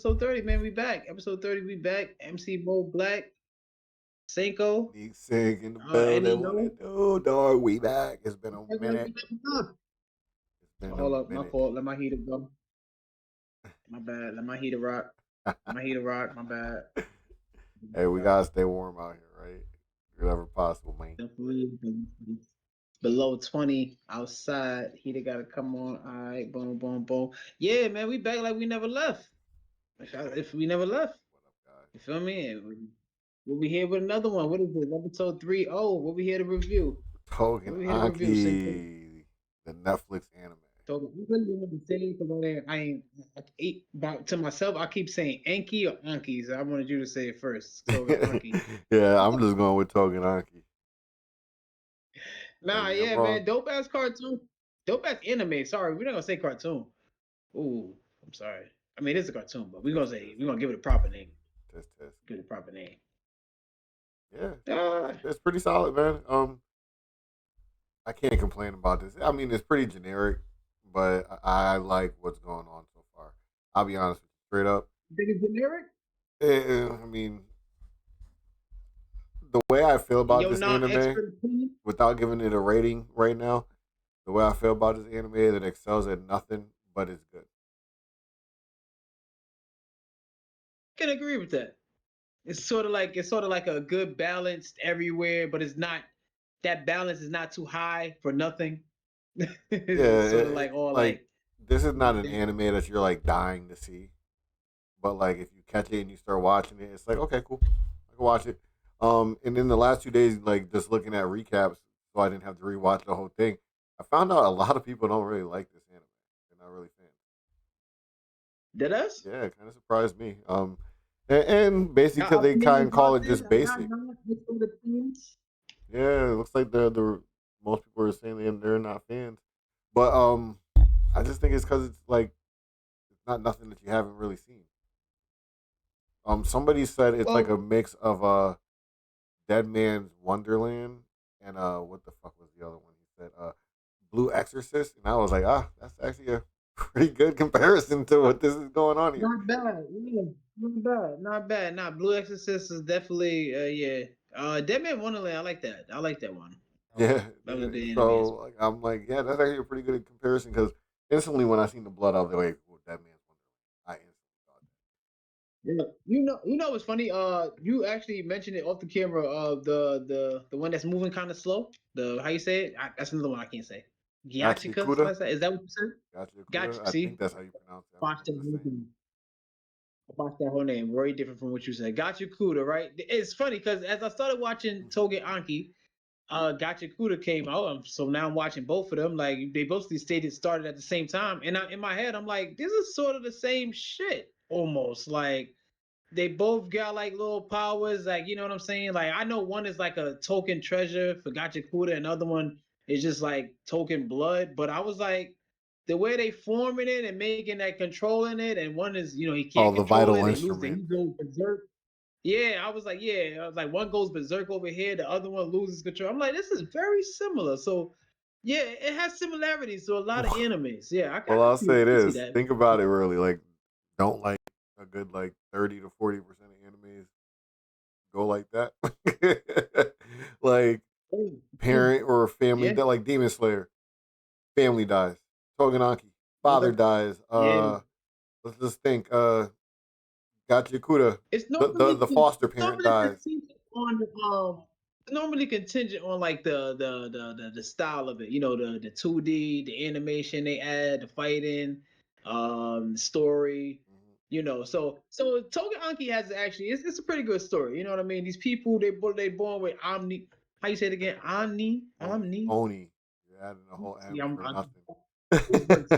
episode 30, man. We back. Episode 30, we back. MC MoeBlak, Cinco, NeekCinco in the building. What N.E.O. it do, dog? We back. It's been a minute. It's been a Hold up, my minute. fault. Let my heater go. My bad. Let my heater rock. My heater rock. My bad. Hey, we gotta stay warm out here, right? Whatever possible, man. Definitely below 20 outside. Heater gotta come on. All right, boom, boom, boom. Yeah, man, we back like we never left. If we never left. What up, guys? You feel me? We'll be here with another one. What is this? Episode 30. We'll be here to review. Tougen We'll be here to review, Cinco. Anki, the Netflix anime. So we really want to say because I ain't about to myself. I keep saying Anki or Anki, so I wanted you to say it first. So Anki. Yeah, I'm just going with Tougen Anki. Nah, Maybe I'm yeah, wrong. man. Dope ass cartoon. Dope ass anime. Sorry, we're not gonna say cartoon. Ooh, I'm sorry. I mean, it's a cartoon, but we're gonna give it a proper name. Test. Give it a proper name. Yeah, Uh, it's pretty solid, man. I can't complain about this. I mean, it's pretty generic, but I like what's going on so far. I'll be honest with you, straight up. think it's generic? I mean, the way I feel In about your this anime, non-expert opinion? without giving it a rating right now, the way I feel about this anime, that excels at nothing, but it's good. I can agree with that. It's sort of like a good balance everywhere, but it's not that balance is not too high for nothing. Yeah, It's sort of like all like like this is not an anime that you're like dying to see, but like if you catch it and you start watching it, it's like okay, cool, I can watch it. And then the last 2 days, like just looking at recaps, so I didn't have to rewatch the whole thing. I found out a lot of people don't really like this anime. They're not really fans. did us. Yeah, it kind of surprised me. And basically 'cause they kind of Opinions call out it there just that are not basic. non-expert opinions. Yeah, it looks like the most people are saying they're not fans, but I just think it's because it's like it's not nothing that you haven't really seen. Somebody said it's like Well, a mix of Dead Man's Wonderland and what the fuck was the other one? He said Blue Exorcist, and I was like, that's actually a pretty good comparison to what this is going on here. not bad. Yeah, not bad. Not bad. Not Blue Exorcist is definitely yeah. Dead Man Wonderland. I like that. I like that one. Yeah, That was a good anime as so well. like, I'm like, yeah, that's actually a pretty good comparison because instantly when I seen the blood, I was like, well, Dead Man's Wonderland. I instantly thought Yeah. You know what's funny? You actually mentioned it off the camera. The one that's moving kind of slow. The how you say it? That's another one I can't say. that. Gotcha, Gyachika, something Kuda. like that. Is that what you said? Gotcha, Gotcha. Kuda. I think See, that's how you pronounce it. I don't watch know that if it's the whole same. thing. Watch that whole name. Very different from what you said. Gotcha Kuda, right? It's funny because as I started watching Tougen Anki, Gotcha Kuda came out. So now I'm watching both of them. Like they both stated started at the same time, and in my head I'm like, this is sort of the same shit almost. Like they both got like little powers, like you know what I'm saying. Like I know one is like a token treasure for Gotcha Kuda, and another one is just like token blood. But I was like, the way they forming it and making that controlling it, and one is he Oh, can't the control it. vital They lose the instrument. he goes berserk. Yeah, I was like, one goes berserk over here, the other one loses control. I'm like, this is very similar. So, yeah, it has similarities to a lot of animes. Yeah, I Well, can I'll see, say I can see this: that. think about it really. Like, don't like a good like 30 to 40% of animes go like that. Like Oh, oh, parent or family yeah, that like Demon Slayer, family dies. Togenaki, father okay, dies. yeah. Let's just think. Gachiakuda, It's the foster it's parent normally dies. contingent on normally contingent on like the style of it. You know, the 2D, the animation they add, the fighting, story. Mhm. You know, so Toga Anki has actually it's a pretty good story. You know what I mean? These people they born with omni. How you say it again? Omni. Oni. You're adding a whole See, M for nothing. these words.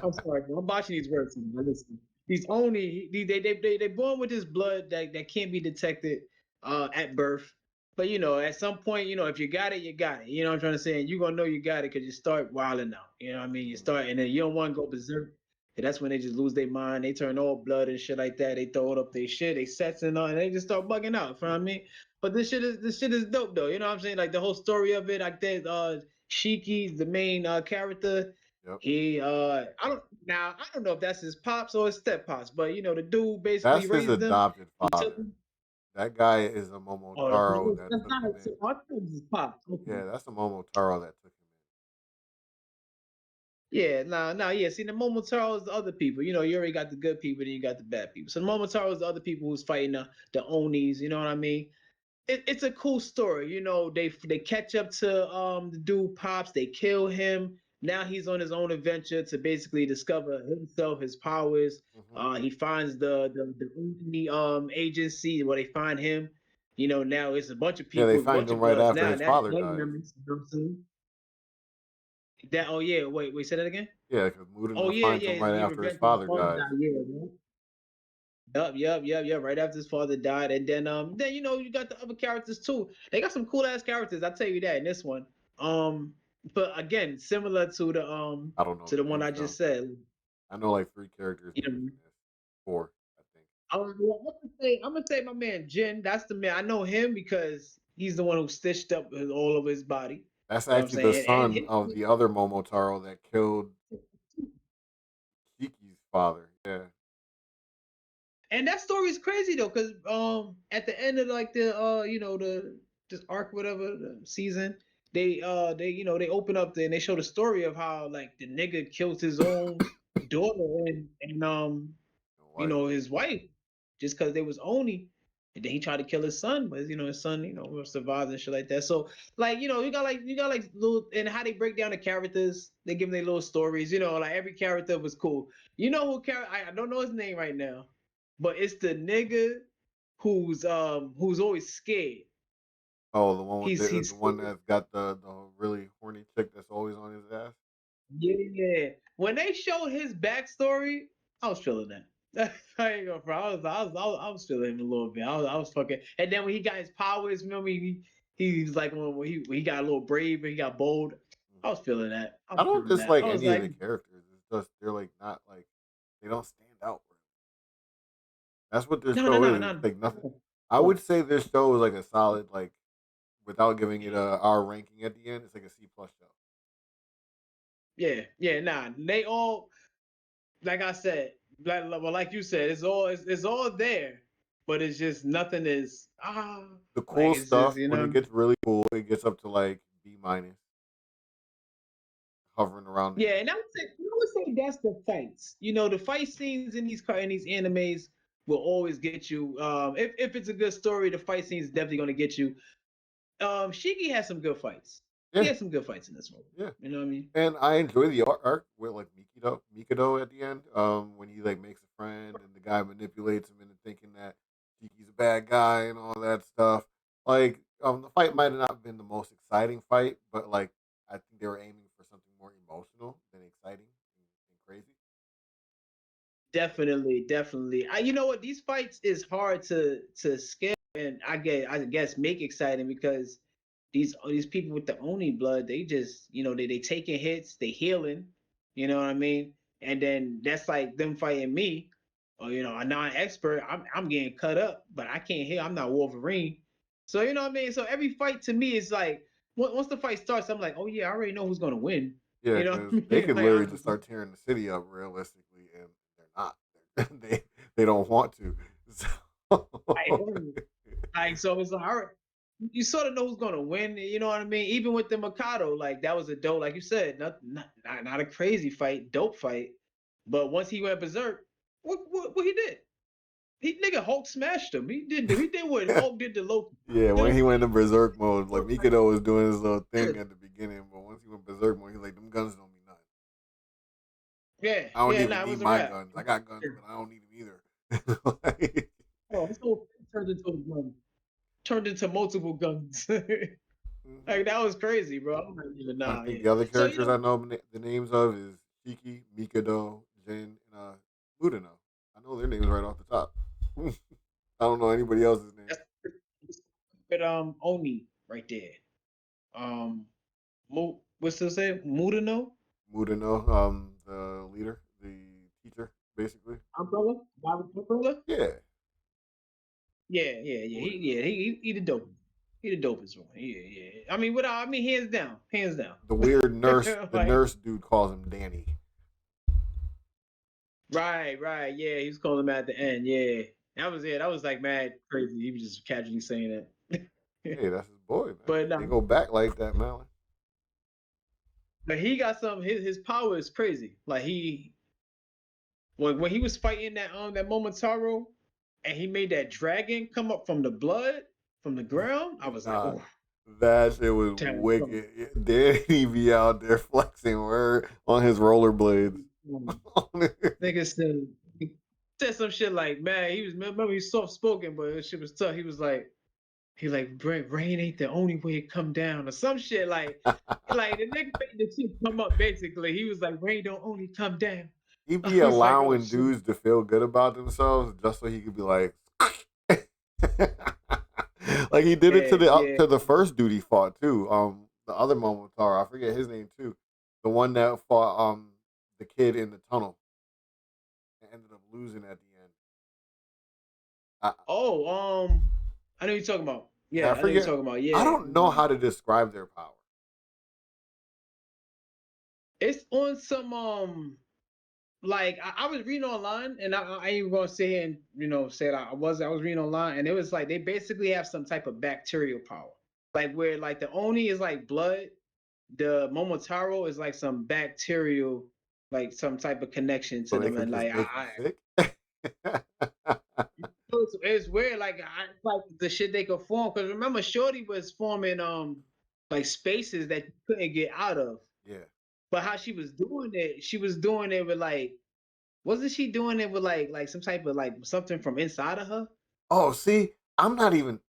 I'm sorry, bro. I'm botching these words. Listen, these only they born with this blood that can't be detected at birth. But at some point, if you got it, you got it. You know what I'm trying to say? And you're gonna know you got it because you start wilding out. You know what I mean? You Mhm. start and then you don't want to go berserk. And that's when they just lose their mind. They turn all blood and shit like that. They throw it up their shit, they sets and all, and they just start bugging out. You know what I mean? But this shit is dope though. You know what I'm saying? Like the whole story of it, like that Shiki, the main character, Yep. I don't know if that's his pops or his step pops, but the dude basically That's his raised them. adopted He took father. them. That guy is a Oh, Momotaro that that's took not him so in. I thought it was his pops. Okay. Yeah, that's a Momotaro that took him Yeah, yeah. See, the Momotaro is the other people. You already got the good people, then you got the bad people. So the Momotaro is the other people who's fighting the Onis. You know what I mean? It's a cool story. They catch up to the dude pops. They kill him. Now he's on his own adventure to basically discover himself, his powers. in. He finds the Uni, agency where they find him. Now it's a bunch of Yeah, they people, a find bunch him of right bloods. after Now his that's father gang dies. members. You know what I'm saying? That oh yeah, wait, say that again. Yeah, because Oh Mudina yeah, finds yeah, him right he after his revenge his father father dies. died. Yeah, Yup. Right after his father died, and then you got the other characters too. They got some cool ass characters. I tell you that in this one. Um, but again, similar I don't know to the the one names I though. just said. I know like 3 characters You names know, in this. 4, I think. I'm gonna say my man Jin. That's the man. I know him because he's the one who stitched up all over his body. That's You know what I'm actually the saying? And son of the other Momotaro that killed Shiki's father. Yeah. that story is crazy though, because at the end of like the this arc, whatever the season, they open up and they show the story of how like the nigga killed his own daughter and No wife. his wife just because they was Oni. And then he tried to kill his son, but his son, survived and shit like that. So like, you got like little and how they break down the characters, they give them their little stories, like every character was cool. You know who character I don't know his name right now, but it's the nigga who's always scared. Oh, the one with He's the one scared. that's got the really horny chick that's always on his ass. Yeah. When they showed his backstory, I was feeling that. I ain't gonna front. I was feeling him a little bit. I was fucking. And then when he got his powers, remember he's like when he got a little brave and he got bold. I Mhm. was feeling that. I I was don't feeling that. dislike I was any of like, the characters. It's just they're like not like they don't stand out. Really. That's what this no, no, show no, is. It's no. like nothing. I Oh, would say this show is like a solid like without giving it a R ranking at the end. It's like a C+ show. yeah. Nah, they all like I said, like you said, it's all there, but it's just nothing is The like cool it's just stuff when it gets really cool, it gets up to like B minus, hovering around there. Yeah, and I would say that's the fights. The fight scenes in these animes will always get you. If it's a good story, the fight scenes definitely gonna get you. Shiki has some good fights. He Yeah, has some good fights in this one. yeah. You know what I mean? And I enjoy the arc with like Mikado at the end. When he like makes a friend and the guy manipulates him into thinking that Kiki's a bad guy and all that stuff. Like, the fight might have not been the most exciting fight, but like I think they were aiming for something more emotional than exciting and crazy. Definitely, definitely. You know what? These fights is hard to scale and I guess make exciting because these people with the Oni blood, they just they taking hits, they healing, you know what I mean? And then that's like them fighting me, or a non-expert. I'm getting cut up, but I can't heal. I'm not Wolverine, so you know what I mean. So every fight to me is like once the fight starts, I'm like, oh yeah, I already know who's gonna win. Yeah, You know because what I they mean? could Like literally just start tearing the city up realistically, and they're not. They don't want to. I, So, Like so, it's like all right, you sort of know who's gonna win. You know what I mean? Even with the Mikado, like that was a dope, like you said, not a crazy fight, dope fight. But once he went berserk, what he did? He nigga Hulk smashed him. He did what Hulk did to Loki. yeah, when he went in berserk mode, like Like, Mikado was doing his little thing at the beginning, but once he went berserk mode, he's like, "Them guns don't mean nothing. yeah, I don't yeah, even nah, it need was a my wrap. guns. I got guns, but I don't need them either." Like, Oh, his whole thing turned into a gun, turned into multiple guns. mhm. Like that was crazy, bro. I'm like, yeah, I nah, think yeah. the other So characters I know the names of is Shiki, Mikado, Jin, and Mudano. I know their names right off the top. I don't know anybody else's name. that's but Oni right there. Um, what's to say? Mudano? Mudano, the leader, the teacher, basically. Umbrella? Bible Umbrella? Yeah, Yeah. He Mudano. the dope. He the dopest one. Yeah. I mean, hands down, hands down. The weird nurse, the Like, nurse dude calls him Danny. right. Yeah, he was calling him at the end. Yeah, that was it. That was like mad crazy. He was just casually saying that. Hey, that's his boy, man. But They no, go back like that, man. but he got some. His power is crazy. Like when he was fighting that Momotaro, and he made that dragon come up from the blood from the ground. I was like, Nah, oh, that shit was damn. wicked. Then he be out there flexing word on his rollerblades. Nigga said some shit like, man, remember he's soft spoken, but that shit was tough. He like, rain ain't the only way it come down, or some shit like the nigga made the shit come up basically. He was like, rain don't only come down. He I be was like, oh allowing shit. dudes to feel good about themselves just so he could be like, like he did it to Yeah. the first dude he fought too. The other Momotaro, I forget his name too. The one that fought the kid in the tunnel and ended up losing at the end. Oh, I know you're talking about. Yeah, I Yeah, I know you're forget. talking about. I Yeah. don't know how to describe their power. It's on some like I was reading online, and I ain't gonna sit here and say that I was reading online, and it was like they basically have some type of bacterial power, like where like the Oni is like blood, the Momotaro is like some bacterial, like some type of connection to So they them, can and just like make you I sick. it's weird, like like the shit they could form, because remember Shorty was forming like spaces that you couldn't get out of, Yeah. but how she was doing it with like. Wasn't she doing it with like some type of like something from inside of her? Oh, see, I'm not even.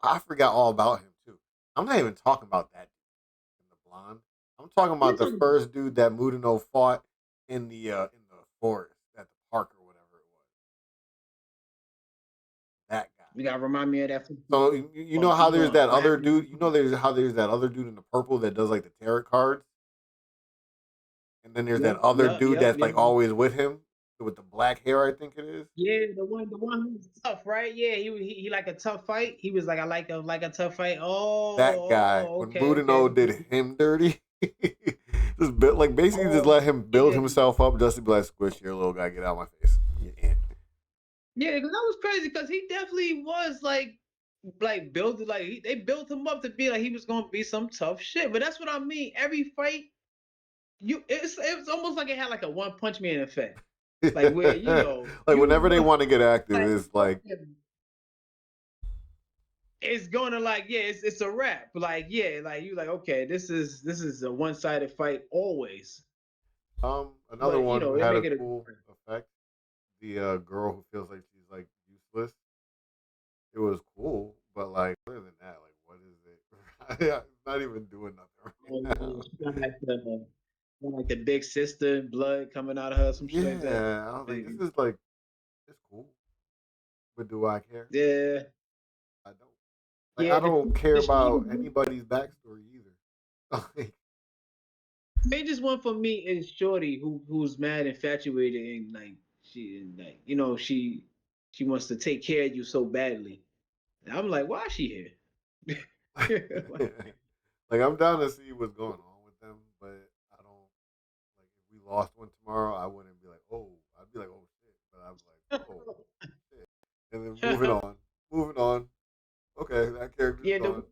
I forgot all about him too. I'm not even talking about that dude in the blonde. I'm talking You about the talking about? first dude that Mudino fought in the forest at the park or whatever it was. That guy. You gotta remind me of that. So you know how Keep there's going. that What other happened? dude. You know there's how there's that other dude in the purple that does like the tarot cards, and then there's that other dude that's Yep. like always with him with the black hair. I think it is Yeah, the one who's tough, right? Yeah, he like a tough fight. He was like, I like a tough fight. that guy. When Okay. Mudino did him dirty, just built like basically just Oh let him build yeah, himself up just to be like, squish here, little guy, get out of my face. Yeah. yeah. Because that was crazy. Because he definitely was like built like they built him up to be like he was gonna be some tough shit. But that's what I mean. Every fight, it's almost like it had like a One Punch Man effect. Like where Like whenever they want to get active, like it's like it's gonna like it's a wrap. Like like you like okay, this is a one sided fight always. another But one who they had a make it cool effect. The girl who feels like she's like useless. It was cool, but like other than that, like what is it? It's not even doing nothing right now. like the big sister blood coming out of her, some shit like that. Yeah, I was like, this is like it's cool, but do I care? Yeah, I don't. Like yeah. I don't care The about strongest anybody's backstory either. Like, strangest one for me is Shorty, who's mad infatuated and like she wants to take care of you so badly. And I'm like, why is she here? like I'm down to see what's going on with them, but I don't like if we lost one tomorrow, I wouldn't be like, oh, I'd be like, oh shit, but I'd be like, oh shit, and then moving on. Okay, that character's Yeah, gone.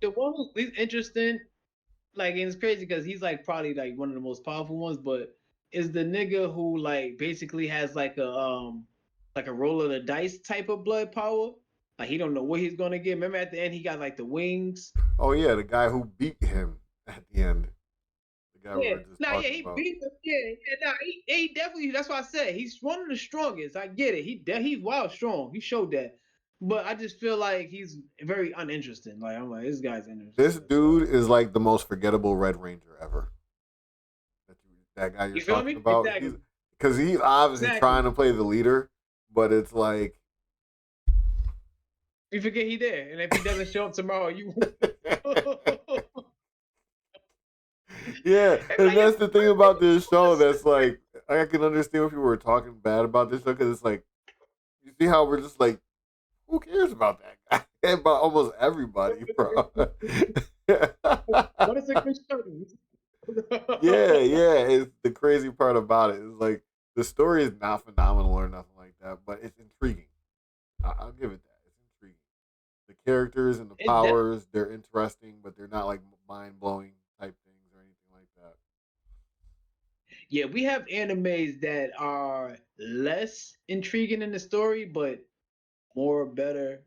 the one who's interesting, like, and it's crazy because he's like probably like one of the most powerful ones, but is the nigga who like basically has like a roll of the dice type of blood power. Like he don't know what he's gonna get. Remember at the end he got like the wings. Oh yeah, the guy who beat him at the end, the guy we Yeah, were just nah, yeah, talking he about. beat him. Nah, he definitely. That's why I said he's one of the strongest. I get it. He's wild strong. He showed that, but I just feel like he's very uninteresting. Like I'm like this guy's interesting. This That's about dude it. is like the most forgettable Red Ranger ever. That guy you're You feel talking me? about, Exactly. he's because he's obviously Exactly. trying to play the leader, but it's like, You forget he there, and if he doesn't show up tomorrow, you. yeah, It's and like, yo, that's the thing about this show. That's like I can understand if people were talking bad about this show because it's like you see how we're just like Who cares about that guy? About almost everybody, bro. But it's a good story. Yeah, yeah. It's the crazy part about it is like the story is not phenomenal or nothing like that, but it's intriguing. I'll give it that. It's intriguing. The characters and the It that powers, they're interesting, but they're not like mind blowing type things or anything like that. Yeah, we have animes that are less intriguing in the story, but more better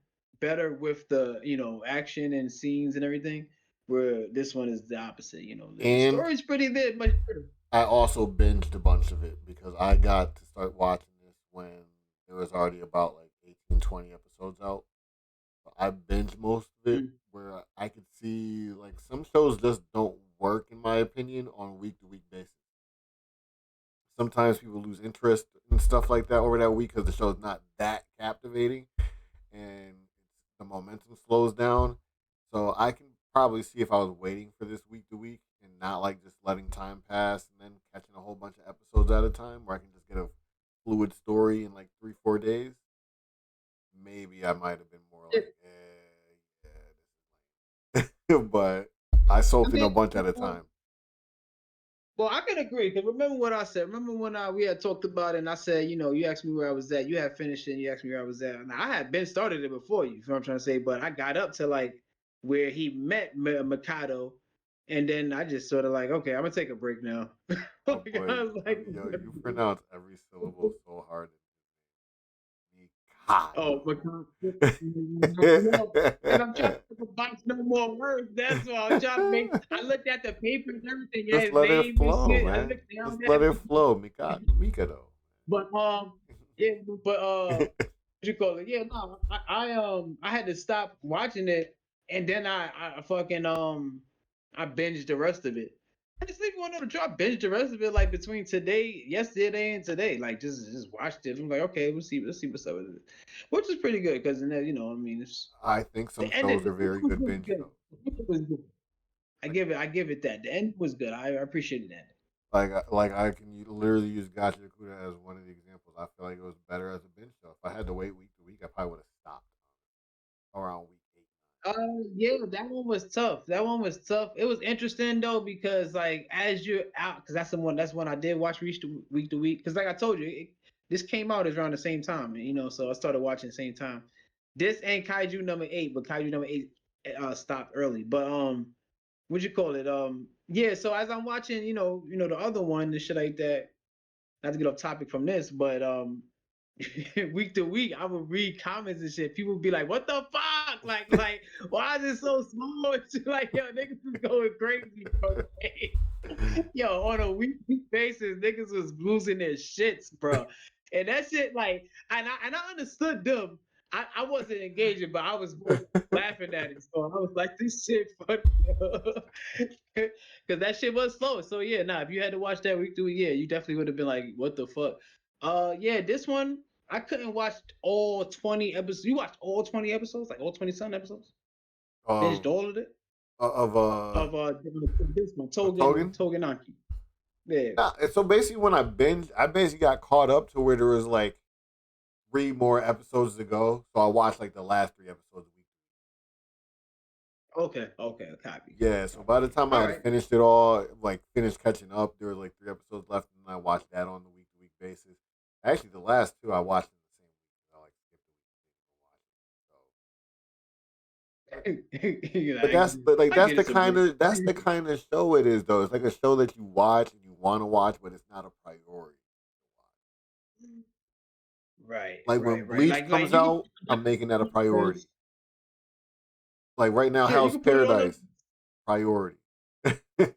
with the action and scenes and everything. Where this one is the opposite. The And story's pretty good, much better. I also binged a bunch of it because I got to start watching this when there was already about like 18, 20 episodes out. So I binged most of it Mm. where I could see like some shows just don't work in my opinion on week to week basis. Sometimes people lose interest and stuff like that over that week because the show is not that captivating and the momentum slows down. So I can probably see if I was waiting for this week to week and not like just letting time pass and then catching a whole bunch of episodes at a time where I can just get a fluid story in like 3, 4 days. Maybe I might have been more Yeah, like, yeah, but I I soaked in a mean, bunch at a time. well, I can agree because remember what I said. Remember when we had talked about it, and I said, you asked me where I was at. You had finished it, and you asked me where I was at. Now, I had been started it before you. You know what I'm trying to say? But I got up to like where he met Mikado, and then I just sort of like, okay, I'm gonna take a break now. I Oh boy, was like, yo, you pronounce every syllable so hard. Mikado. oh, Mikado. Because I'm trying to box no more words. That's why I'm trying to make. I looked at the paper and everything, yeah, Just his let it name and flow, shit. I man. looked down Just there. let it flow. Mikado. But yeah, but what you call it? Yeah, no, I had to stop watching it, and then I fucking I binged the rest of it. I just even wanted to try binge the rest of it like between yesterday and today. Like just watched it. I'm like, okay, let's see what's up with it, which is pretty good because I mean, it's I think some the ending. shows The are ending very was good really binge good. shows. The ending was good. Like I give it that. The end was good. I appreciated that. like I can literally use Gotcha Kuda as one of the examples. I feel like it was better as a binge show. If I had to wait week to week, I probably would have stopped around week 8. Yeah, that one was tough. That one was tough. It was interesting though because like as you're out, because that's one I did watch week to week. Because like I told you, this came out around the same time, so I started watching the same time. This ain't Kaiju number 8, but Kaiju number 8 stopped early. But what you call it? Yeah. So as I'm watching, the other one, and shit like that. Not to get off topic from this, but week to week, I would read comments and shit. People would be like, "What the fuck? Like, why is it so small?" It's like, yo, niggas is going crazy, bro. Yo, on a weekly basis, niggas was losing their shits, bro. And that shit, like, and I understood them. I wasn't engaging, but I was laughing at it. So I was like, this shit funny. Because that shit was slow. So yeah, nah, if you had to watch that week to week, yeah, you definitely would have been like, what the fuck? Yeah, this one, I couldn't watch all 20 episodes. You watched all 20 episodes? Like all 20 some episodes? Finished Of all of it? of Of this one, Togen. Tougen Anki. Yeah. Nah, so basically, when I binged, I basically got caught up to where there was like 3 more episodes to go. So I watched like the last 3 episodes a week. Okay, copy, Yeah, copy, so copy. by the time I All had right. finished it all, like finished catching up, there was like 3 episodes left, and I watched that on the week to week basis. Actually, the last two I watched in the same week. I like skipped a week. You know, But that's I get it some way. that's the kind of show it is though. It's like a show that you watch and you want to watch, but it's not a priority. Right, Like when right, right. Bleach Like comes you out, I'm making that a priority. can Like right now, yeah, you Hell's can put it on the Paradise priority. Like,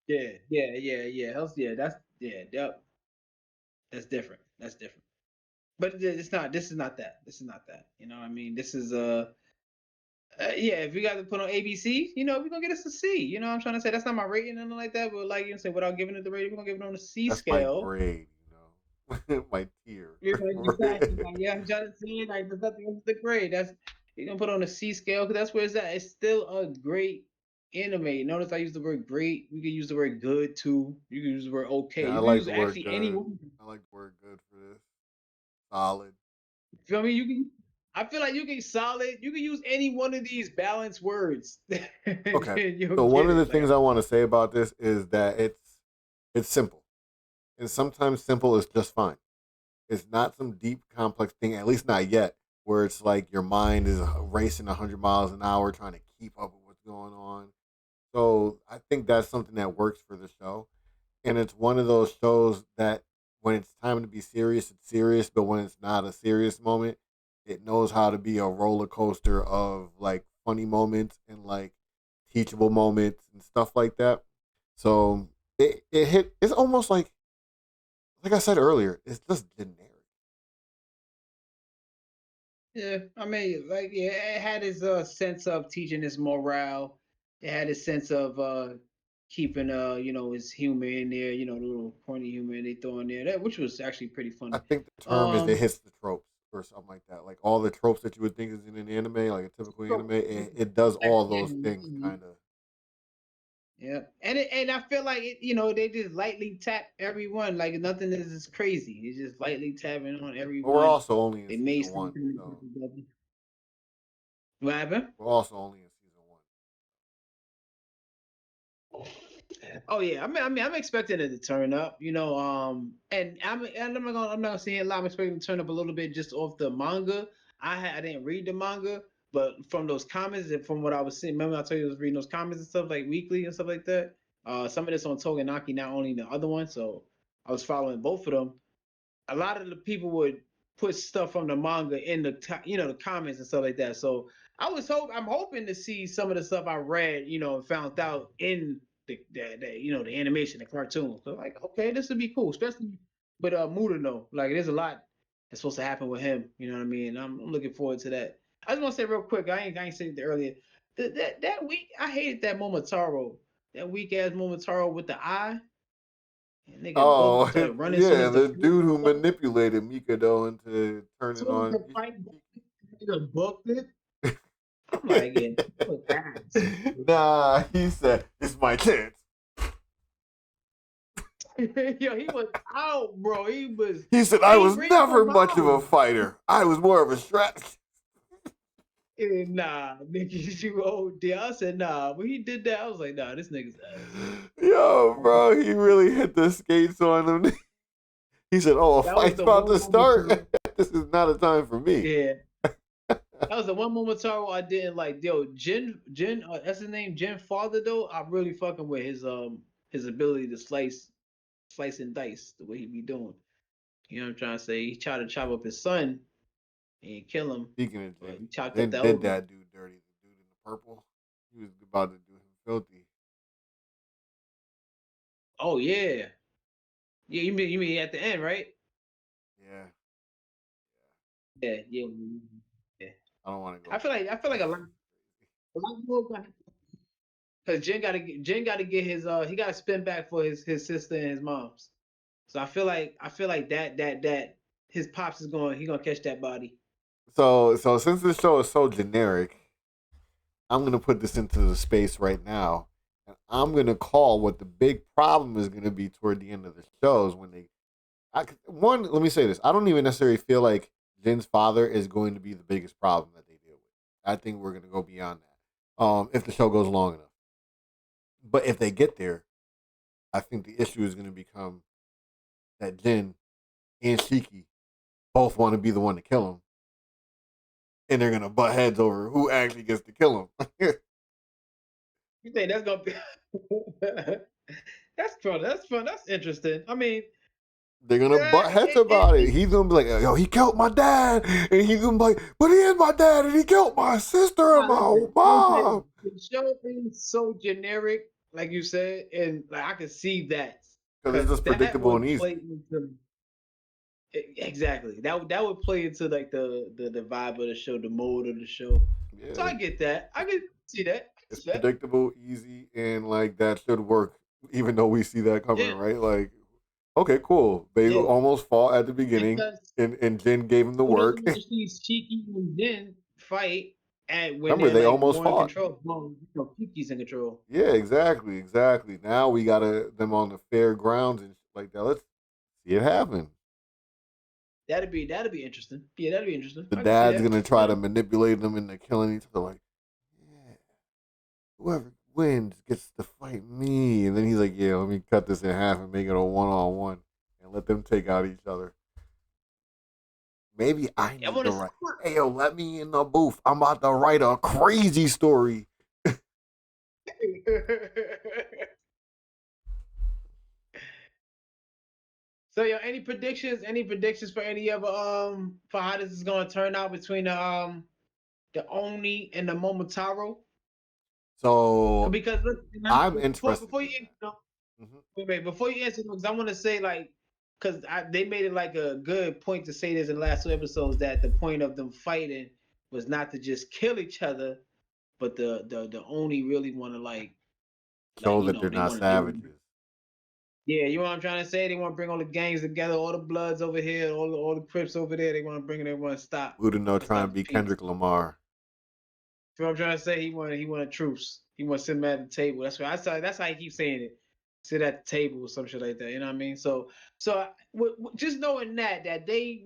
yeah. Else, yeah, that's different. That's different. But it's not. This is not that. This is not that. You know what I mean? This is yeah. If we got to put on ABC, we're gonna get us a C. You know what I'm trying to say? That's not my rating or nothing like that. But like say, without giving it the rating, we're gonna give it on a C that's my scale. grade, my tier. You know, exactly. Like, yeah, I'm trying to say like there's nothing else the grade. That's you're gonna put on a C scale because that's where it's at. It's still a great anime. Notice I use the word great. We can use the word good too. You can use the word okay. Yeah, I You can like use the word actually any good. one. I like the word good for this. Solid. feel me? You can. I feel like you can solid. You can use any one of these balanced words, Okay. and you'll So one get of the it. Like, things I want to say about this is that it's simple, and sometimes simple is just fine. It's not some deep, complex thing. At least not yet, where it's like your mind is racing 100 miles an hour trying to keep up with what's going on. So I think that's something that works for the show, and it's one of those shows that when it's time to be serious, it's serious, but when it's not a serious moment, it knows how to be a roller coaster of like funny moments and like teachable moments and stuff like that. So it hit. It's almost like I said earlier, it's just generic. yeah, I mean, like, yeah, it had his sense of teaching his morale. It had his sense of keeping his humor in there. You know, the little pointy humor they throw in there, that which was actually pretty I funny. think the term is it Um, hits the tropes or something like that. Like all the tropes that you would think is in an anime, like a typical anime, so, it does like, all yeah, those things kind of. yeah, and I feel like they just lightly tap everyone, like nothing is crazy. It's just lightly tapping on But we're everyone. also only in They made season one, something so together. What happened? we're also only in season one. Oh yeah, I'm expecting it to turn up, and I'm not saying a lot. I'm expecting it to turn up a little bit just off the manga. I didn't read the manga, but from those comments and from what I was seeing, remember I told you I was reading those comments and stuff like weekly and stuff like that. Some of this on Tougen Anki, not only the other one, so I was following both of them. A lot of the people would put stuff from the manga in the comments and stuff like that. So I'm hoping to see some of the stuff I read, and found out in the animation, the cartoon. So like, okay, this would be cool, especially with Mudano. Like, there's a lot that's supposed to happen with him. You know what I mean? I'm looking forward to that. I just want to say real quick, I ain't said it earlier. That week, I hated that Momotaro. That weak ass Momotaro with the eye. And nigga Oh, started running as soon yeah, as the the dude who fight. manipulated Mikado into As turning soon as on. the fight, nigga booked it. I'm like, yeah, look ass. Nah, he said it's my chance. Yo, he was out, bro. He was. He said I And he was ran for never much of a miles. fighter. I was more of a strategist. Nah, nigga, you old dear. I said, nah. When he did that, I was like, nah, this nigga's ass. Yo, bro, he really hit the skates on him. He said, "Oh, a That was fight's the about one to moment. start. This is not a time for me." Yeah, that was the one moment Taro I didn't like. Yo, Jin, that's his name, Jin Father though. I'm really fucking with his ability to slice and dice the way he be doing. You know what I'm trying to say? He tried to chop up his son and kill him, Speaking of but Jin, he chopped up Jin the did older. that dude dirty. The dude in the purple, he was about to do him filthy. Oh yeah, yeah. You mean at the end, right? Yeah, Yeah, yeah, yeah. I don't want to I go feel there. like I feel like a lot more because Jen got to get he got to spin back for his sister and his mom's. So I feel like that his pops is gonna catch that body. So since this show is so generic, I'm gonna put this into the space right now, and I'm gonna call what the big problem is gonna be toward the end of the shows when they. One, let me say this: I don't even necessarily feel like Jin's father is going to be the biggest problem that they deal with. I think we're gonna go beyond that. If the show goes long enough, but if they get there, I think the issue is gonna become that Jin and Shiki both want to be the one to kill him, and they're gonna butt heads over who actually gets to kill him. You think that's gonna be? That's fun. That's fun. That's interesting. I mean, They're gonna butt heads about it. He's gonna be like, "Yo, he killed my dad," and he's gonna be like, "But he is my dad, and he killed my sister and nah, my listen, mom." the show is so generic, like you said, and like I can see that Because it's because just that predictable and would play easy. into exactly that would play into like the vibe of the show, the mode of the show. So Yeah, I get that. I can see that. I can it's see that. predictable, easy, and like that should work. Even though we see that coming, Yeah, right? Like, okay, cool. They yeah. almost fought at the beginning, Because and Jin gave him the who doesn't work. want to see Shiki and Jin fight and when Remember, they're they like almost more in fought. control? Well, Kiki's in control. Yeah, exactly, exactly. Now we got them on the fair grounds and shit like that. Let's see it happen. That'd be interesting. Yeah, that'd be interesting. The I can see dad's that. gonna try to manipulate them into killing each other. Like, yeah, whoever wins gets to fight me. And then he's like, yeah, let me cut this in half and make it a 1-on-1 and let them take out each other. Maybe I I need want to to write. Hey, yo, let me in the booth. I'm about to write a crazy story. So, yo, any predictions? Any predictions for any of for how this is gonna turn out between the Oni and the Momotaro? So Because look, I'm interested before in you that. Mm-hmm. wait, before you answer, because I want to say like, because they made it like a good point to say this in the last two episodes that the point of them fighting was not to just kill each other, but the Oni really want to Show that they're they not want to do. savages. Yeah, you know what I'm trying to say? They want to bring all the gangs together, all the Bloods over here, all the Crips over there. They want to bring it. They want to stop. Udino Let's trying stop to the be peace. Kendrick Lamar. You know what I'm trying to say? He wanted truce. He wants to sit at the table. That's why I saw. That's how he keeps saying it. Sit at the table or some shit like that. You know what I mean? So just knowing that that they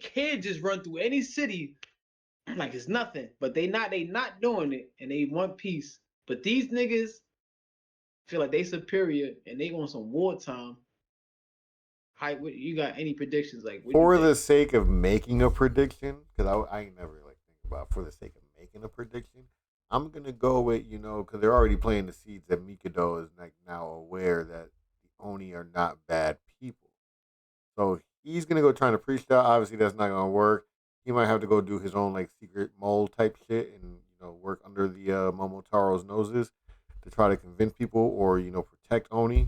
can just run through any city like it's nothing. But they not doing it, and they want peace. But these niggas feel like they superior and they want some wartime. You got any predictions? Like, what do you For think? the sake of making a prediction, because I ain't never like think about for the sake of making a prediction, I'm gonna go with because they're already playing the seeds that Mikado is like now aware that the Oni are not bad people. So he's gonna go trying to preach that. Obviously, that's not gonna work. He might have to go do his own like secret mole type shit and work under the Momotaro's noses to try to convince people or protect Oni.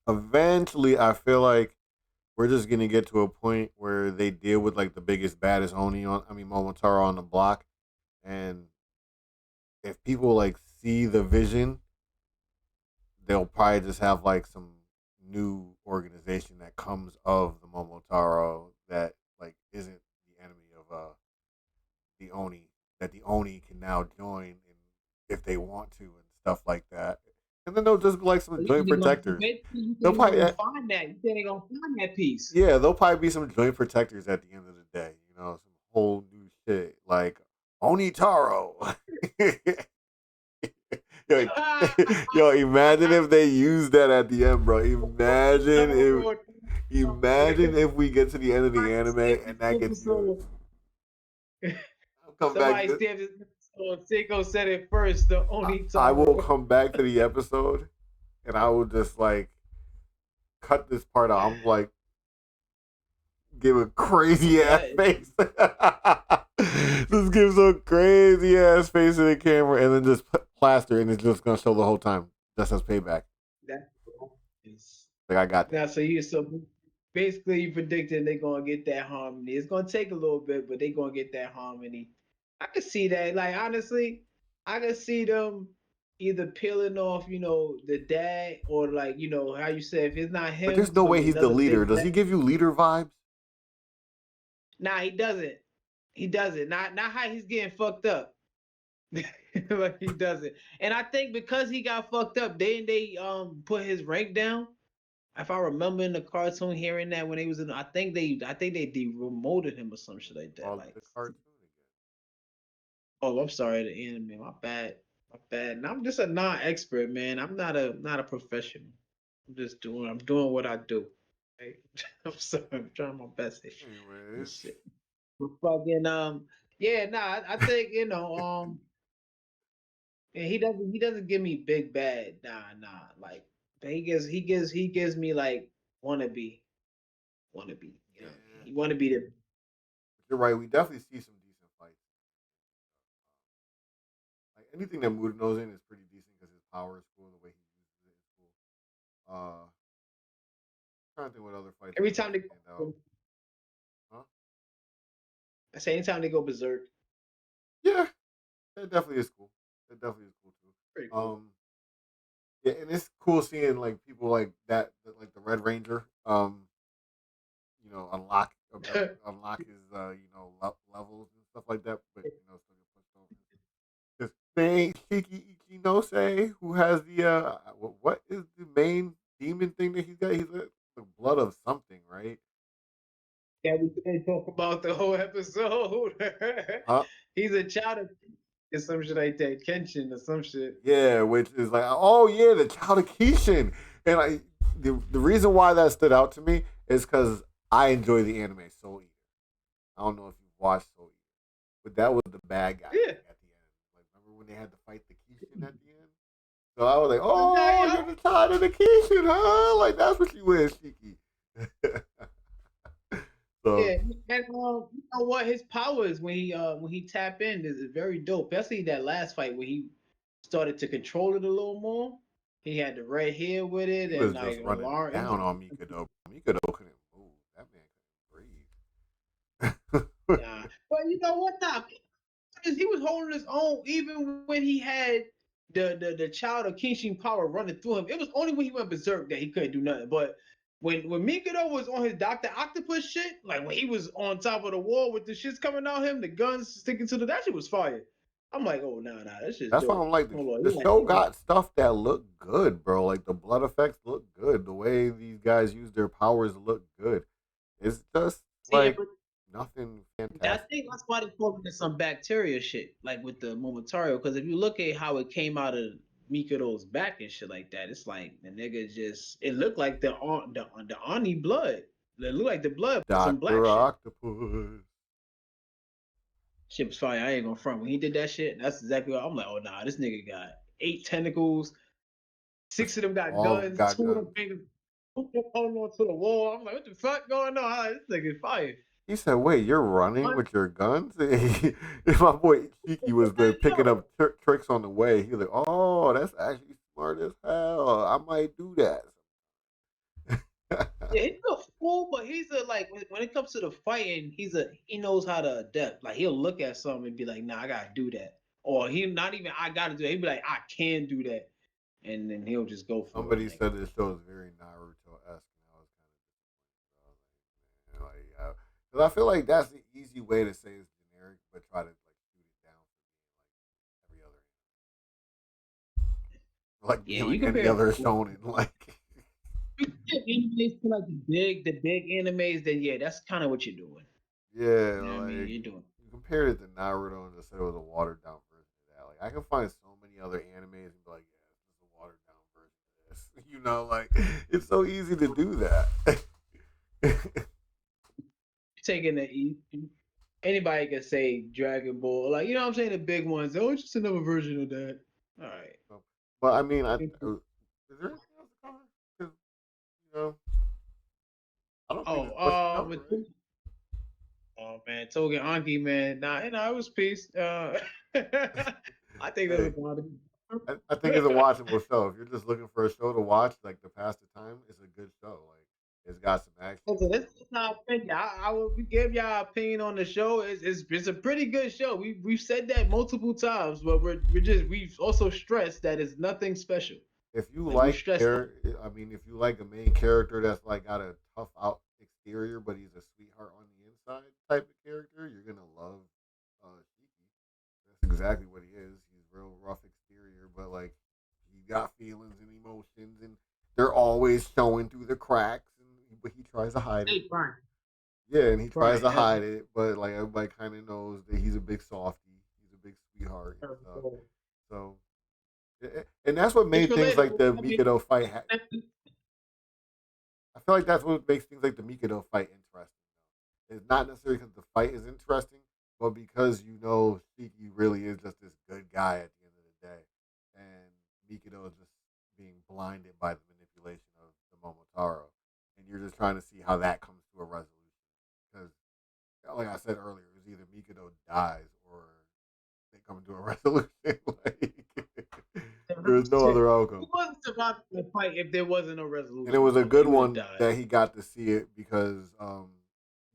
Eventually, I feel like we're just gonna get to a point where they deal with like the biggest, baddest Oni Momotaro on the block, and if people like see the vision, they'll probably just have like some new organization that comes of the Momotaro that like isn't the enemy of the Oni that the Oni can now join and if they want to and stuff like that. And then they'll just be like some joint protectors. You They'll think they're probably gonna find that? You think they're gonna find that piece? Yeah, they'll probably be some joint protectors at the end of the day. Some whole new shit like Onitaro. yo, yo, imagine if they use that at the end, bro. Imagine if we get to the end of the anime and that gets used. I'll come back. Somebody stamped this episode. Cinco said it first. The I will Onitaro. come back to the episode and I will just like cut this part out. I'm like, give a crazy ass face. Just give some crazy ass face to the camera and then just plaster and it's just gonna show the whole time. Just as payback. That is Like I got now. that. So basically, you predicting they're gonna get that harmony. It's gonna take a little bit, but they're gonna get that harmony. I could see that. Like honestly, I could see them either peeling off, the dad, or like, how you said, if it's not But him, there's it's no gonna way be he's the another leader. big Does he bad. give you leader vibes? Nah, he doesn't. He doesn't. Not how he's getting fucked up. Like he doesn't. And I think because he got fucked up, they put his rank down. If I remember in the cartoon hearing that when he was in, I think they demoted him or some shit like that. Or Like, the cartoon oh, I'm sorry, the anime. My bad. My bad. And I'm just a non-expert, man. I'm not a professional. I'm doing what I do. Okay? I'm sorry. I'm trying my best here. again. And Anyways. shit. But fucking yeah, nah. I think and he doesn't give me big bad. Nah. Like he gives me like wannabe. Wannabe. You know, Yeah. he wanna be the You're right. We definitely see some decent fights. Like anything that Muda knows in is pretty decent because his power is cool. The way he uses it is cool. Trying to think what other fights every really time they stand out. go, Huh? I say anytime they go berserk. Yeah, that definitely is cool. That definitely is cool Pretty too. cool. Yeah, and it's cool seeing like people like that, like the Red Ranger. Unlock his levels and stuff like that, but still get pushed over. Because they ain't Shiki Ichinose who has the what is the main demon thing that he's got? He's the blood of something, right? Yeah, we didn't talk about the whole episode. Huh? He's a child of or some shit like that, Kenshin or some shit. Yeah, which is like, oh yeah, the child of Keishan. And the reason why that stood out to me is because I enjoy the anime Soul Eater. I don't know if you've watched Soul Eater, but that was the bad guy Yeah. like at the end. Like remember when they had to fight the Keishan at the end? So I was like, Okay, oh, yeah. you're the child of the Keishan, huh? Like that's what you is, Shiki. So Yeah, and you know what? His powers when he tap in is very dope. Especially that last fight where he started to control it a little more. He had the red hair with it, he and was just like running alarm. It down was, on Mikado. Mikado couldn't move. That man couldn't breathe. nah, but you know what? Nah, he was holding his own even when he had the child of Kenshin power running through him. It was only when he went berserk that he couldn't do nothing. But when Mikado was on his Doctor Octopus shit, like when he was on top of the wall with the shits coming out him, the guns sticking to the that shit was fire. I'm like, oh nah, that's just That's why dope. I'm like Hold on, the yeah, show got stuff that look good, bro. Like the blood effects look good. The way these guys use their powers look good. It's just see, like but nothing I fantastic. think that's why they call it some bacteria shit, like with the Momotaro. Because if you look at how it came out of Mikado's back and shit like that, it's like the nigga just it looked like the Ani blood. It looked like the blood, some black Doctor shit. Octopus. Shit was fire. I ain't gonna front. When he did that shit, that's exactly what I'm like. Oh nah, this nigga got 8 tentacles. It's 6 of them got all of them guns. got 2 of guns. them fingers holding on to the wall. I'm like, what the fuck going on? This nigga fire. He said, "Wait, you're running What? with your guns?" If my boy Shiki was there picking up tricks on the way, he was like, "Oh, that's actually smart as hell. I might do that." Yeah, he's a fool, but he's a like when it comes to the fighting, he knows how to adapt. Like he'll look at something and be like, "Nah, I gotta do that," or he not even I gotta do that. He'll be like, "I can do that," and then he'll just go for it. Somebody Like, said this show is very Naruto esque, and I was kind of disappointed. I was like, man, like, because I feel like that's the easy way to say it's generic, but try to like shoot it down for being like every other, like yeah, being you like any compare other shonen, like animes to like the big animes, then yeah, that's kind of what you're doing. yeah, You know what I mean? like You're doing. you compared it to Naruto and just said it was a watered down version of that. Like I can find so many other animes and be like, yeah, this is a watered down version of this. You know, like it's so easy to do that. Taking the anybody can say Dragon Ball, like you know what I'm saying, the big ones. Oh, it's just another version of that. All right. So, but I mean, is there anything else to cover? Because you know, I don't think Oh, there's much to cover, right? oh man, Tougen Anki, man. Nah, it was peace. I think that's Hey, about I think it's a it. watchable show. If you're just looking for a show to watch, like to pass the time, it's a good show. Like it's got some action. Listen, this is our opinion. I will give y'all opinion on the show. It's a pretty good show. We've said that multiple times, but we've also stressed that it's nothing special. If you Like we've like stressed that. I mean, if you like a main character that's like got a tough out exterior, but he's a sweetheart on the inside type of character, you're gonna love Shiki. That's exactly what he is. He's real rough exterior, but like he got feelings and emotions, and they're always showing through the cracks. And but he tries to hide it. Hey, Brian. Yeah, and he tries Brian. to hide it, but like everybody kind of knows that he's a big softie. He's a big sweetheart and stuff. So and that's what It's made things like relatable. the I mean, Mikado fight. I feel like that's what makes things like the Mikado fight interesting. It's not necessarily because the fight is interesting, but because you know Shiki really is just this good guy at the end of the day, and Mikado is just being blinded by the manipulation of the Momotaro, and you're just trying to see how that comes to a resolution. Because, like I said earlier, it was either Mikado dies or they come to a resolution. Like, there is no other he outcome. wasn't surviving the fight if there wasn't a And it resolution, was a bro. good He would have one died. that he got to see it because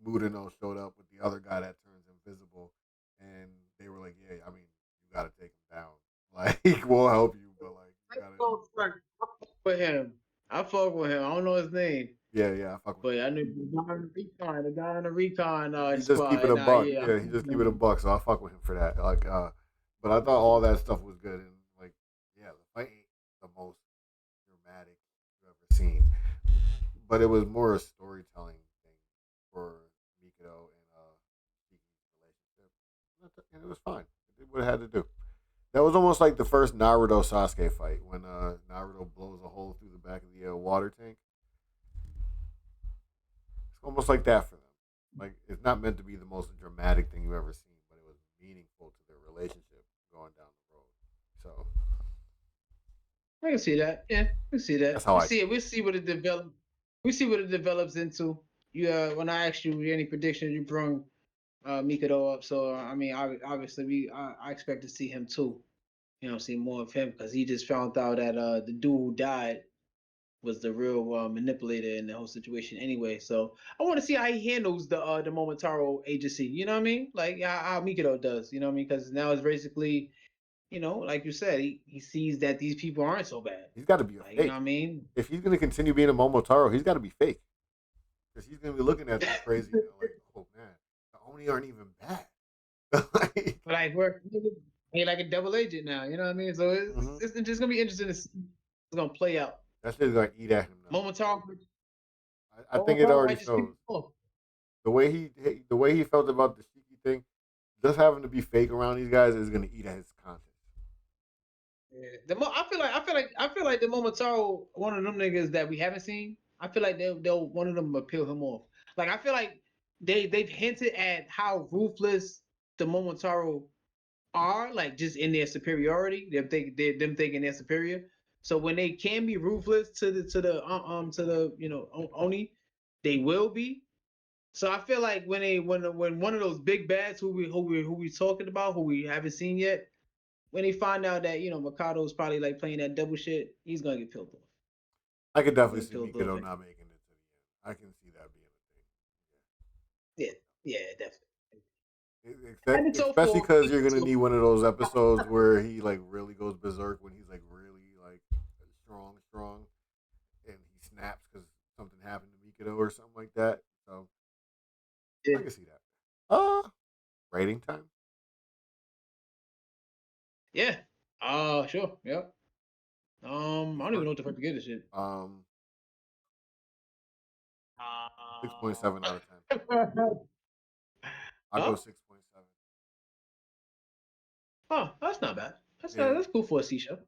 Mudano showed up with the other guy that turns invisible, and they were like, "Yeah, I mean, you got to take him down. Like, we'll help you, but like, I you got to." fuck with him. I fuck with him. I don't know his name. Yeah, yeah, I fuck with But him I too. knew the guy in the recon He just keep squad, it a and buck. yeah, I Yeah, he just keep it a buck. So I fuck with him for that. Like, but I thought all that stuff was good, and like, yeah, the fight ain't the most dramatic you've ever seen, but it was more a storytelling thing for Mikado and Shiki's relationship, and it was fine. It did what it had to do. That was almost like the first Naruto Sasuke fight when Naruto blows a hole through the back of the water tank. It's almost like that for them. Like it's not meant to be the most dramatic thing you've ever seen, but it was meaningful to their relationship going down the road. So I can see that. Yeah, we see that's that. how We I see see it. We see what it develop. We see what it develops into. When I asked you any predictions, you brought Mikado up. So I mean, obviously, I expect to see him too. See more of him because he just found out that the dude who died was the real manipulator in the whole situation anyway. So I want to see how he handles the Momotaro agency. You know what I mean? Like how Mikado does. You know what I mean? Because now it's basically, like you said, he sees that these people aren't so bad. he's got to be a Like, you know fake. what I mean? If he's going to continue being a Momotaro, he's got to be fake because he's going to be looking at them crazy and like, oh man, the Oni aren't even bad. Like, Like we're he like a double agent now. You know what I mean? So mm-hmm. it's just gonna be interesting to see it's gonna play out. That shit's going to eat at him though. Momotaro, I think it already might just be shows the way he felt about the Shiki thing. Just having to be fake around these guys is going to eat at his conscience. Yeah. I feel like the Momotaro, one of them niggas that we haven't seen. I feel like they'll one of them will peel him off. Like I feel like they've hinted at how ruthless the Momotaro are, like just in their superiority. Them thinking they're superior. So when they can be ruthless to the Oni, they will be. So I feel like when one of those big bads who we talking about, who we haven't seen yet, when they find out that Mikado's probably like playing that double shit, he's gonna get peeled off. I could He's definitely gonna get see peeled off. Mikado not making it to the end. I can see that being a thing. Yeah, yeah, definitely. Yeah. And it's so Especially for because you're gonna need one of those episodes where he like really goes berserk when he's like really like strong, and he snaps because something happened to Mikado or something like that. So yeah. I can see that. Rating time. Yeah. Sure. Yep. I This don't even one. know what the fuck to give this shit. Um, Uh, 6.7 out of 10. I'll go huh? 6.7. Oh, that's not bad. Yeah, That's cool for a C show.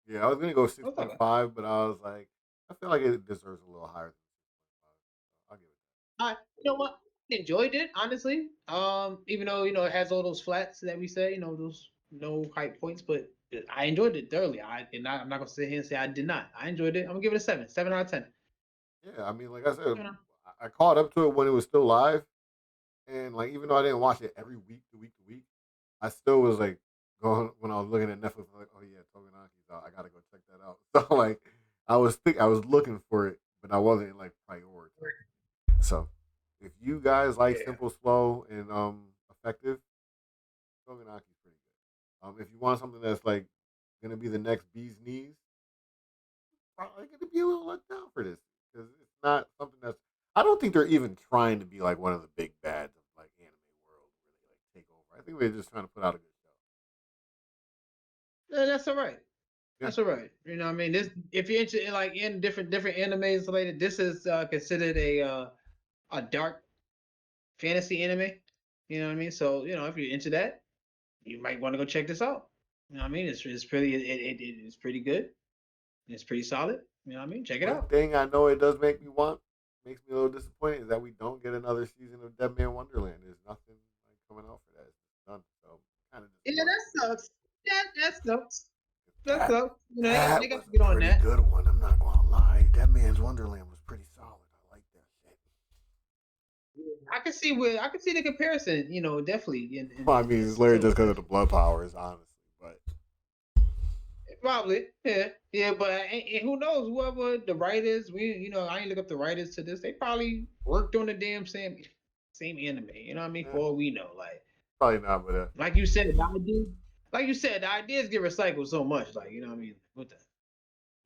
yeah. I was gonna go That's not bad. 6.5, but I was like, I feel like it deserves a little higher than 6.5. So I'll give it. You know what? I enjoyed it honestly. Even though it has all those flats that we say, those no hype points, but I enjoyed it thoroughly. I'm not gonna sit here and say I did not. I enjoyed it. I'm gonna give it a 7 out of 10. Yeah, I mean, like I said, You know, I caught up to it when it was still live, and like even though I didn't watch it every week to week to week, I still was like going when I was looking at Netflix, like, oh yeah, Tougen Anki's out. I gotta go check that out. So like, I was looking for it, but I wasn't like prioritizing. So if you guys like yeah, simple, slow, and effective, Tougen Anki's pretty good. If you want something that's like gonna be the next bee's knees, probably gonna be a little let down for this because it's not something that's. I don't think they're even trying to be like one of the big bads of like anime world where they like take over. I think they're just trying to put out a good yeah, that's all right. show. That's all right. You know, what I mean, this if you're interested in like in different animes related, this is considered a dark fantasy anime. You know what I mean? So if you're into that, you might want to go check this out. You know what I mean? It's pretty it's pretty good. It's pretty solid. You know what I mean? Check it One out. thing I know it does make me want, makes me a little disappointed, is that we don't get another season of Dead Man Wonderland. There's nothing like coming out for that. It's done. So kind of Yeah, disappointed. that sucks. That sucks. That That sucks. They that got was to a get on pretty that. good one. I'm not gonna lie. Dead Man's Wonderland was pretty solid. I like that shit. I can see the comparison. Definitely Well, I in mean, it's this literally too. just because of the blood powers, honestly. But Probably, yeah, yeah. But and who knows? Whoever the writers, I ain't look up the writers to this. They probably worked on the damn same anime. You know what I mean? yeah, For all we know, probably not. But like you said, the ideas get recycled so much. Like you know what I mean? What the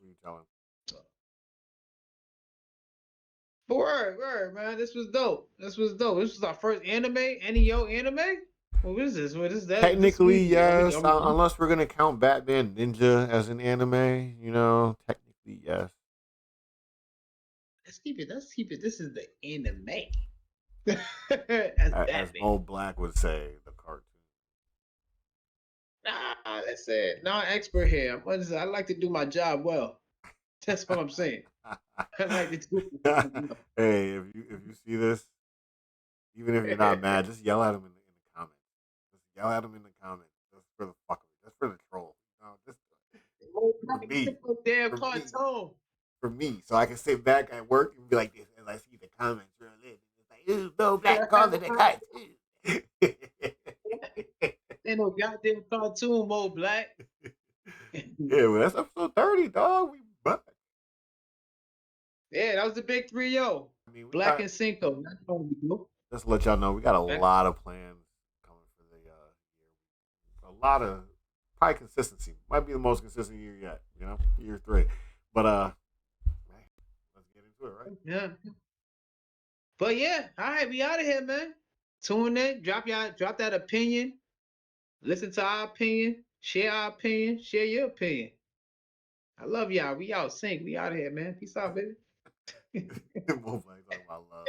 who you telling? so. But word, man. This was dope. This was dope. This was our first anime, N.E.O anime. What is this? What is that? This Technically, week? yes. Unless we're gonna count Batman Ninja as an anime, technically yes. Let's keep it. Let's keep it. This is the anime. As as Batman. MoeBlak would say, the cartoon. Nah, that's it. Not expert here. I like to do my job well. That's what I'm saying. I like to do my job well. Hey, if you see this, even if you're not mad, just yell at him in the comments. Just yell at him in the comments, just for the fuck of it, just for the troll. You know, just for me, Damn for me, cartoon. for me, so I can sit back at work and be like this, and I see the comments real lit. It's like, ooh, MoeBlak calling the cartoon. Ain't no goddamn cartoon, MoeBlak. Yeah, well, that's episode 30, dog. We back. Yeah, that was the big 3-0. I mean, we Blak got and Cinco. That's how we do. just to let y'all know, we got a lot of plans coming for the year. A lot of probably consistency. Might be the most consistent year yet. You know, year 3. But man, let's get into it, right? Yeah. But yeah, all right, we out of here, man. Tune in, drop that opinion. Listen to our opinion. Share our opinion. Share your opinion. I love y'all. We out sync. We out of here, man. Peace out, baby. MoeBlak talking about love.